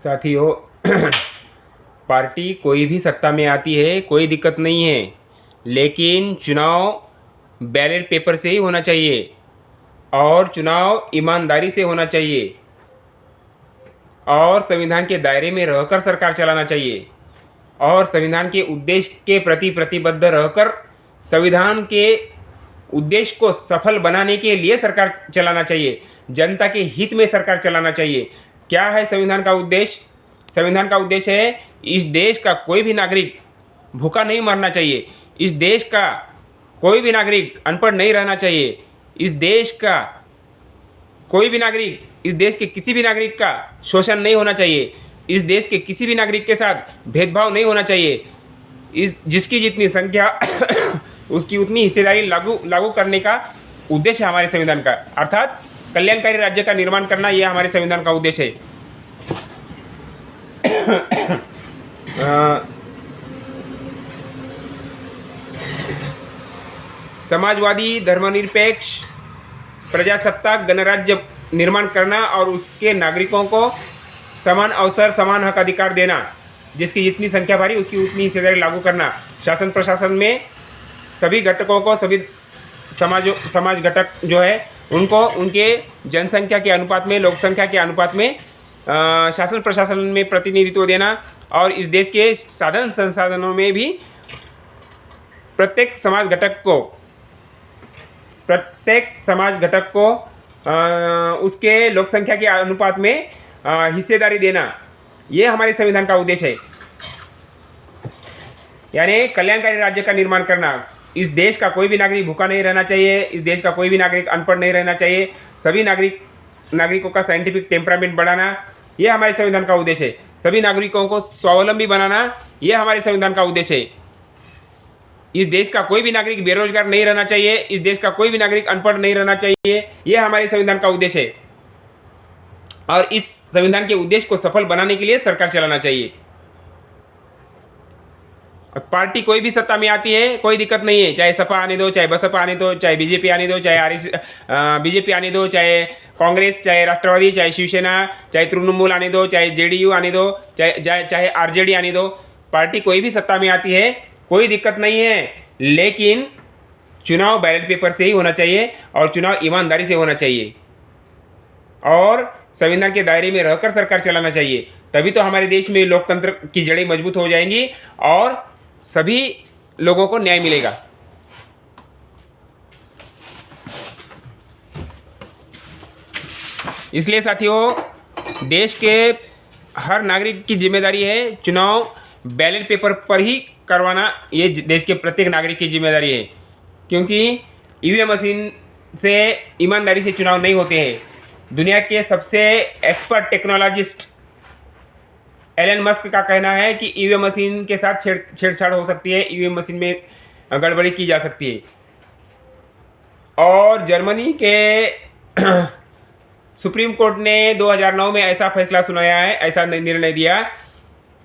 साथियों, पार्टी कोई भी सत्ता में आती है, कोई दिक्कत नहीं है, लेकिन चुनाव बैलेट पेपर से ही होना चाहिए और चुनाव ईमानदारी से होना चाहिए और संविधान के दायरे में रहकर सरकार चलाना चाहिए और संविधान के उद्देश्य के प्रति प्रतिबद्ध रहकर संविधान के उद्देश्य को सफल बनाने के लिए सरकार चलाना चाहिए। जनता के हित में सरकार चलाना चाहिए। क्या है संविधान का उद्देश्य? संविधान का उद्देश्य है इस देश का कोई भी नागरिक भूखा नहीं मरना चाहिए, इस देश का कोई भी नागरिक अनपढ़ नहीं रहना चाहिए, इस देश का कोई भी नागरिक, इस देश के किसी भी नागरिक का शोषण नहीं होना चाहिए, इस देश के किसी भी नागरिक के साथ भेदभाव नहीं होना चाहिए, इस जिसकी जितनी संख्या उसकी उतनी हिस्सेदारी लागू करने का उद्देश्य है हमारे संविधान का, अर्थात कल्याणकारी राज्य का निर्माण करना, यह हमारे संविधान का उद्देश्य है। समाजवादी धर्मनिरपेक्ष प्रजासत्ताक गणराज्य निर्माण करना और उसके नागरिकों को समान अवसर, समान हक अधिकार देना, जिसकी जितनी संख्या भारी उसकी उतनी हिस्सेदारी लागू करना, शासन प्रशासन में सभी घटकों को, सभी समाज घटक जो है उनको उनके जनसंख्या के अनुपात में, लोक संख्या के अनुपात में शासन प्रशासन में प्रतिनिधित्व देना और इस देश के साधन संसाधनों में भी प्रत्येक समाज घटक को उसके लोक संख्या के अनुपात में हिस्सेदारी देना, ये हमारे संविधान का उद्देश्य है। यानी कल्याणकारी राज्य का निर्माण करना। इस देश का कोई भी नागरिक भूखा नहीं रहना चाहिए, इस देश का कोई भी नागरिक अनपढ़ नहीं रहना चाहिए, सभी नागरिकों का साइंटिफिक टेम्परामेंट बढ़ाना, यह हमारे संविधान का उद्देश्य है। सभी नागरिकों को स्वावलंबी बनाना, यह हमारे संविधान का उद्देश्य है। इस देश का कोई भी नागरिक बेरोजगार नहीं रहना चाहिए, इस देश का कोई भी नागरिक अनपढ़ नहीं रहना चाहिए, यह हमारे संविधान का उद्देश्य है। और इस संविधान के उद्देश्य को सफल बनाने के लिए सरकार चलाना चाहिए। पार्टी कोई भी सत्ता में आती है, कोई दिक्कत नहीं है, चाहे सपा आने दो, चाहे बसपा आने दो, चाहे बीजेपी आने दो, चाहे बीजेपी आने दो, चाहे कांग्रेस, चाहे राष्ट्रवादी, चाहे शिवसेना, चाहे तृणमूल आने दो, चाहे जेडीयू आने दो, चाहे आरजेडी आने दो। पार्टी कोई भी सत्ता में आती है, कोई दिक्कत नहीं है, लेकिन चुनाव बैलेट पेपर से ही होना चाहिए और चुनाव ईमानदारी से होना चाहिए और संविधान के दायरे में रहकर सरकार चलाना चाहिए। तभी तो हमारे देश में लोकतंत्र की जड़ें मजबूत हो जाएंगी और सभी लोगों को न्याय मिलेगा। इसलिए साथियों, देश के हर नागरिक की जिम्मेदारी है चुनाव बैलेट पेपर पर ही करवाना, ये देश के प्रत्येक नागरिक की जिम्मेदारी है, क्योंकि ईवीएम मशीन से ईमानदारी से चुनाव नहीं होते हैं। दुनिया के सबसे एक्सपर्ट टेक्नोलॉजिस्ट एलन मस्क का कहना है कि ईवीएम मशीन के साथ छेड़छाड़ हो सकती है, ईवीएम मशीन में गड़बड़ी की जा सकती है। और जर्मनी के सुप्रीम कोर्ट ने 2009 में ऐसा फैसला सुनाया है, ऐसा निर्णय दिया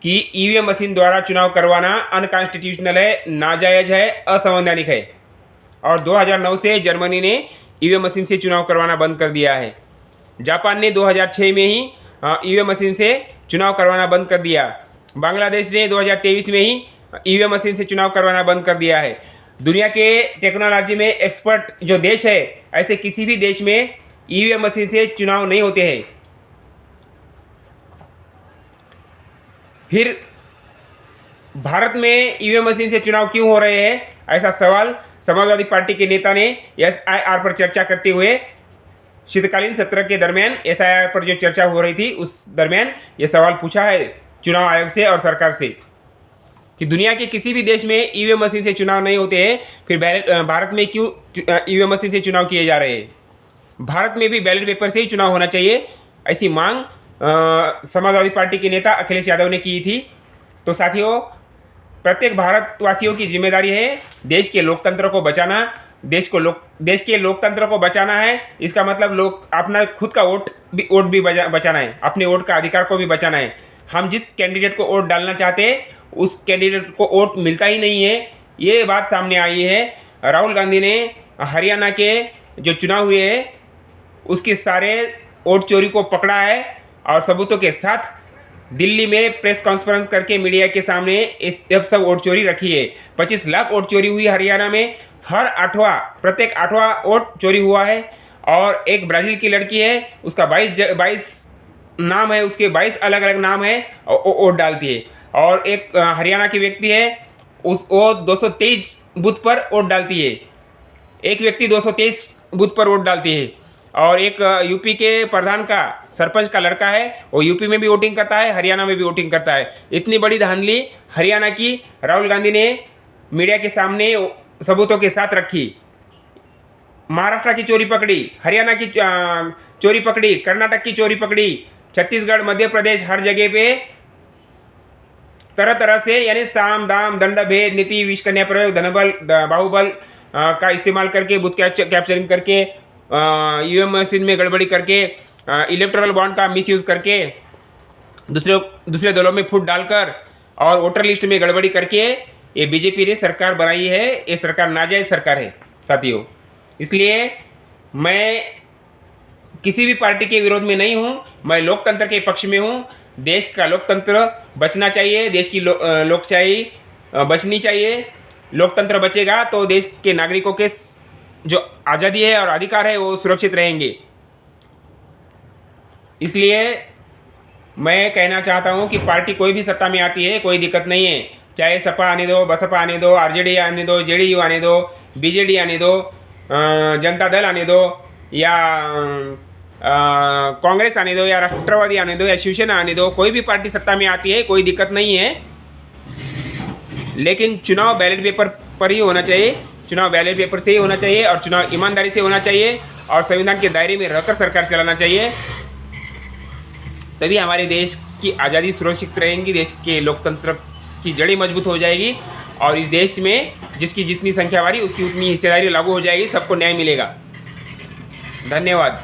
कि ईवीएम मशीन द्वारा चुनाव करवाना अनकॉन्स्टिट्यूशनल है, नाजायज है, असंवैधानिक है। और 2009 से जर्मनी ने ईवीएम मशीन से चुनाव करवाना बंद कर दिया है। जापान ने 2006 में ही ईवीएम मशीन से चुनाव करवाना बंद कर दिया। बांग्लादेश ने 2023 में ही ईवीएम मशीन से चुनाव करवाना बंद कर दिया है। दुनिया के टेक्नोलॉजी में एक्सपर्ट जो देश है, ऐसे किसी भी देश में ईवीएम मशीन से चुनाव नहीं होते हैं। फिर भारत में ईवीएम मशीन से चुनाव क्यों हो रहे हैं, ऐसा सवाल समाजवादी पार्टी के नेता ने एसआईआर पर चर्चा करते हुए शीतकालीन सत्र के दरमियान एसआईआर पर जो चर्चा हो रही थी उस दरमियान ये सवाल पूछा है चुनाव आयोग से और सरकार से कि दुनिया के किसी भी देश में ईवीएम मशीन से चुनाव नहीं होते हैं, फिर भारत में क्यों ईवीएम मशीन से चुनाव किए जा रहे हैं। भारत में भी बैलेट पेपर से ही चुनाव होना चाहिए, ऐसी मांग समाजवादी पार्टी के नेता अखिलेश यादव ने की थी। तो साथियों, प्रत्येक भारतवासियों की जिम्मेदारी है देश के लोकतंत्र को बचाना, देश के लोकतंत्र को बचाना है। इसका मतलब लोग अपना खुद का वोट भी बचाना है, अपने वोट का अधिकार को भी बचाना है। हम जिस कैंडिडेट को वोट डालना चाहते हैं उस कैंडिडेट को वोट मिलता ही नहीं है, ये बात सामने आई है। राहुल गांधी ने हरियाणा के जो चुनाव हुए हैं उसके सारे वोट चोरी को पकड़ा है और सबूतों के साथ दिल्ली में प्रेस कॉन्फ्रेंस करके मीडिया के सामने इस सब वोट चोरी रखी है। 25 लाख वोट चोरी हुई हरियाणा में। प्रत्येक आठवां वोट चोरी हुआ है। और एक ब्राज़ील की लड़की है, उसका 22 नाम है, उसके 22 अलग अलग नाम है, वोट डालती है। और एक हरियाणा की व्यक्ति है, वो 223 बूथ पर वोट डालती है। एक व्यक्ति 223 बूथ पर वोट डालती है। और एक यूपी के प्रधान का, सरपंच का लड़का है, वो यूपी में भी वोटिंग करता है, हरियाणा में भी वोटिंग करता है। इतनी बड़ी धांधली हरियाणा की राहुल गांधी ने मीडिया के सामने सबूतों के साथ रखी। महाराष्ट्र की चोरी पकड़ी, हरियाणा की चोरी पकड़ी, कर्नाटक की चोरी पकड़ी, छत्तीसगढ़, मध्य प्रदेश, हर जगह पे तरह तरह से, यानी साम दाम दंड भेद नीति, विष कन्या प्रयोग, धनबल बाहुबल का इस्तेमाल करके, बूथ कैप्चरिंग करके, ईवीएम मशीन में गड़बड़ी करके, इलेक्टोरल बॉन्ड का मिसयूज करके, दूसरे दलों में फूट डालकर और वोटर लिस्ट में गड़बड़ी करके ये बीजेपी ने सरकार बनाई है। ये सरकार नाजायज सरकार है साथियों। इसलिए मैं किसी भी पार्टी के विरोध में नहीं हूँ, मैं लोकतंत्र के पक्ष में हूँ। देश का लोकतंत्र बचना चाहिए, देश की लोकशाही बचनी चाहिए। लोकतंत्र बचेगा तो देश के नागरिकों के जो आज़ादी है और अधिकार है वो सुरक्षित रहेंगे। इसलिए मैं कहना चाहता हूँ कि पार्टी कोई भी सत्ता में आती है, कोई दिक्कत नहीं है। चाहे सपा आने दो, बसपा आने दो, आरजेडी आने दो, जेडीयू आने दो, बीजेडी आने दो, जनता दल आने दो, या कांग्रेस आने दो, या राष्ट्रवादी आने दो, या शिवसेना आने दो, कोई भी पार्टी सत्ता में आती है, कोई दिक्कत नहीं है। लेकिन चुनाव बैलेट पेपर पर ही होना चाहिए, चुनाव बैलेट पेपर से ही होना चाहिए, और चुनाव ईमानदारी से होना चाहिए, और संविधान के दायरे में रहकर सरकार चलाना चाहिए। तभी हमारे देश की आज़ादी सुरक्षित रहेगी, देश के लोकतंत्र की जड़ें मजबूत हो जाएगी, और इस देश में जिसकी जितनी संख्या वाली उसकी उतनी हिस्सेदारी लागू हो जाएगी, सबको न्याय मिलेगा। धन्यवाद।